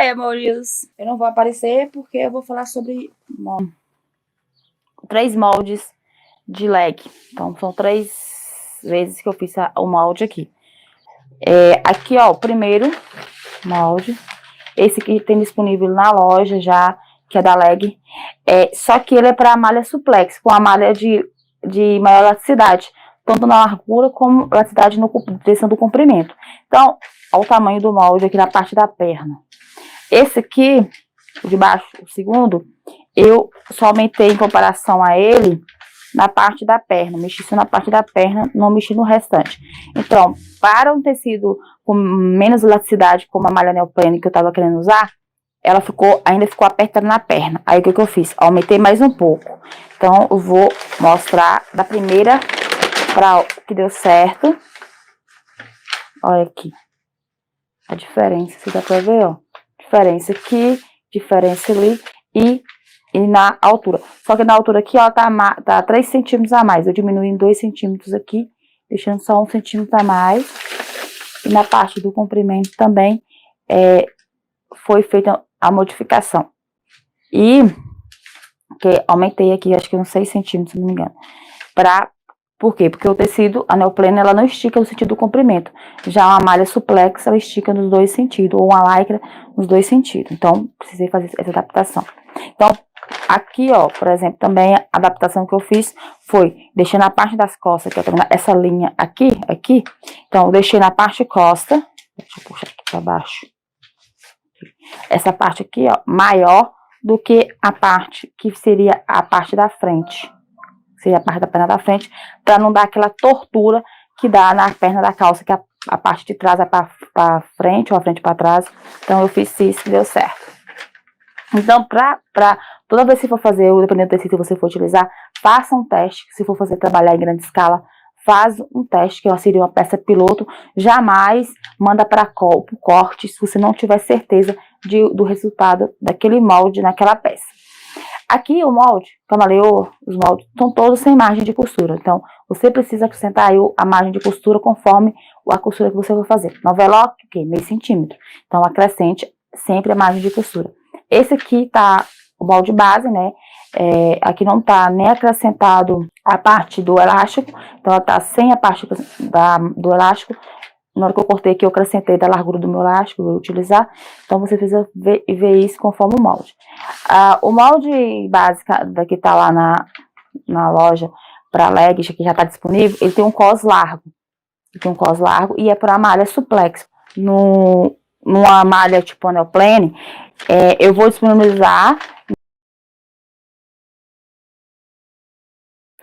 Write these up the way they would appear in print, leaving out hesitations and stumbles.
Oi, amores. Eu não vou aparecer porque eu vou falar sobre 3 moldes de leg. Então, são 3 vezes que eu fiz o molde aqui. Aqui, ó, o primeiro molde. Esse aqui tem disponível na loja já, que é da leg. Só que ele é para malha suplex, com a malha de maior elasticidade. Tanto na largura como elasticidade na direção do comprimento. Então, olha o tamanho do molde aqui na parte da perna. Esse aqui, o de baixo, o segundo, eu só aumentei em comparação a ele na parte da perna. Mexi só na parte da perna, não mexi no restante. Então, para um tecido com menos elasticidade, como a malha neoprene que eu tava querendo usar, ela ainda ficou apertada na perna. Aí, o que eu fiz? Aumentei mais um pouco. Então, eu vou mostrar da primeira para que deu certo. Olha aqui. A diferença, você dá pra ver, ó. Diferença aqui, diferença ali e na altura. Só que na altura aqui, ó, tá 3 centímetros a mais. Eu diminui em 2 centímetros aqui, deixando só 1 centímetro a mais. E na parte do comprimento também foi feita a modificação. E que aumentei aqui, acho que uns 6 centímetros, se não me engano. Por quê? Porque o tecido, a neoprene, ela não estica no sentido do comprimento. Já uma malha suplex, ela estica nos 2 sentidos, ou uma lycra nos 2 sentidos. Então, precisei fazer essa adaptação. Então, aqui, ó, por exemplo, também a adaptação que eu fiz foi, deixei na parte das costas, que eu tô vendo essa linha aqui. Então, eu deixei na parte costa, deixa eu puxar aqui pra baixo. Essa parte aqui, ó, maior do que a parte que seria a parte da frente. Seria a parte da perna da frente, para não dar aquela tortura que dá na perna da calça, que a parte de trás é para frente, ou a frente para trás. Então, eu fiz isso e deu certo. Então, toda vez que for fazer, dependendo do tecido que você for utilizar, faça um teste. Se for trabalhar em grande escala, faz um teste, que seria uma peça piloto. Jamais manda para corte, se você não tiver certeza do resultado daquele molde naquela peça. Aqui o molde, camaleô, os moldes, são todos sem margem de costura. Então, você precisa acrescentar aí a margem de costura conforme a costura que você vai fazer. No overlock, o quê? Meio centímetro. Então, acrescente sempre a margem de costura. Esse aqui tá o molde base, né? Aqui não tá nem acrescentado a parte do elástico. Então, ela tá sem a parte do elástico. Na hora que eu cortei aqui, eu acrescentei da largura do meu elástico, vou utilizar. Então, você precisa ver isso conforme o molde. O molde básico que tá lá na loja para leg, que já tá disponível, ele tem um cos largo. E é para malha suplex. Numa malha tipo neoprene, eu vou disponibilizar.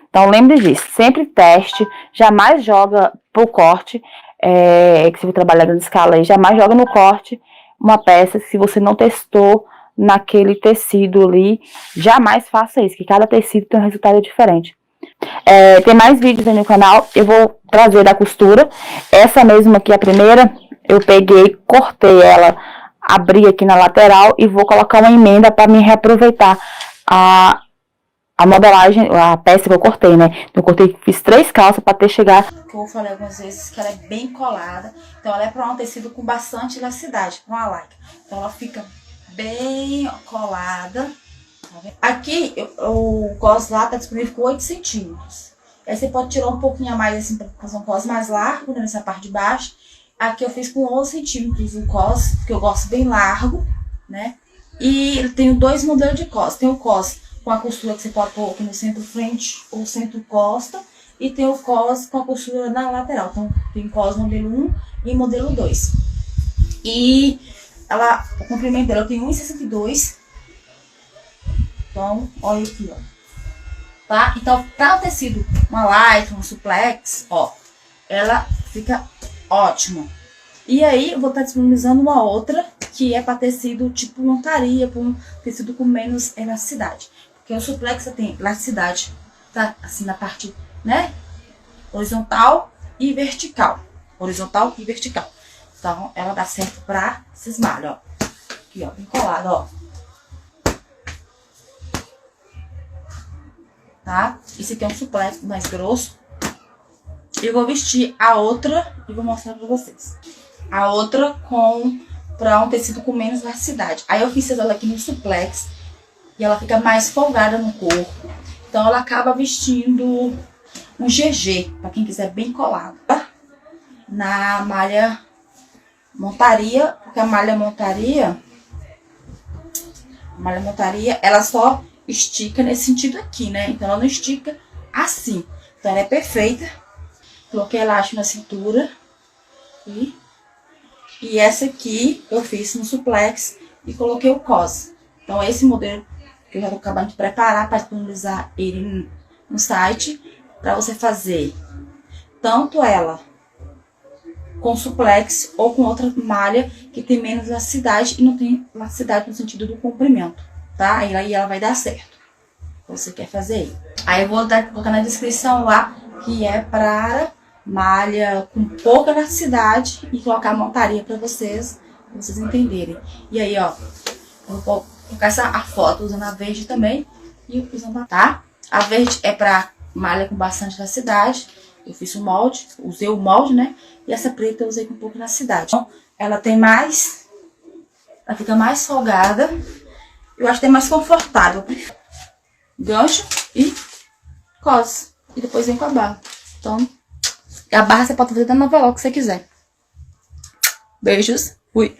Então, lembre disso, sempre teste, jamais joga pro corte, que se você trabalhar na escala aí, jamais joga no corte uma peça se você não testou naquele tecido ali, jamais faça isso, que cada tecido tem um resultado diferente. Tem mais vídeos aí no canal, eu vou trazer da costura, essa mesma aqui, a primeira, eu peguei, cortei ela, abri aqui na lateral e vou colocar uma emenda para me reaproveitar a modelagem, a peça que eu cortei, né? Eu fiz 3 calças para até chegar. Eu falei algumas vezes que ela é bem colada, então ela é para um tecido com bastante elasticidade, para uma lycra. Então ela fica bem colada. Aqui o cos lá tá disponível com 8 centímetros. Aí você pode tirar um pouquinho a mais assim para fazer um cos mais largo, né, nessa parte de baixo. Aqui eu fiz com 11 centímetros o cos, porque eu gosto bem largo, né? E eu tenho 2 modelos de cos. Tem o cos com a costura que você pode pôr aqui no centro frente ou centro costa. E tem o cos com a costura na lateral. Então, tem cos modelo 1 e modelo 2. E o comprimento dela tem 1,62. Então, olha aqui, ó. Tá? Então, para o tecido, uma lycra, um suplex, ó, ela fica ótima. E aí, eu vou estar disponibilizando uma outra, que é para tecido tipo montaria, para um tecido com menos elasticidade. Porque o suplex tem elasticidade, tá? Assim, na parte, né? Horizontal e vertical. Então, ela dá certo pra esses malhos, ó. Aqui, ó, bem colado, ó. Tá? Esse aqui é um suplex mais grosso. Eu vou vestir a outra e vou mostrar pra vocês. A outra com para um tecido com menos elasticidade. Aí eu fiz ela aqui no suplex e ela fica mais folgada no corpo. Então ela acaba vestindo um GG, para quem quiser bem colado, tá? Na malha montaria, porque a malha montaria, ela só estica nesse sentido aqui, né? Então ela não estica assim. Então ela é perfeita. Coloquei elástico na cintura. E essa aqui eu fiz no suplex e coloquei o cos. Então esse modelo que eu já tô acabando de preparar para disponibilizar ele no site, para você fazer tanto ela com suplex ou com outra malha que tem menos elasticidade e não tem elasticidade no sentido do comprimento, tá? Aí ela vai dar certo. Você quer fazer aí eu vou colocar na descrição lá que é para malha com pouca elasticidade e colocar a montaria para vocês entenderem. E aí, ó, eu vou colocar a foto usando a verde também e usando a, tá? A verde é para malha com bastante elasticidade. Eu fiz o molde, usei o molde, né? E essa preta eu usei com um pouco de elasticidade. Então, ela tem mais, ela fica mais folgada. Eu acho que é mais confortável. Gancho e cose. E depois vem com a barra. Então, a barra você pode fazer da novela que você quiser. Beijos. Fui.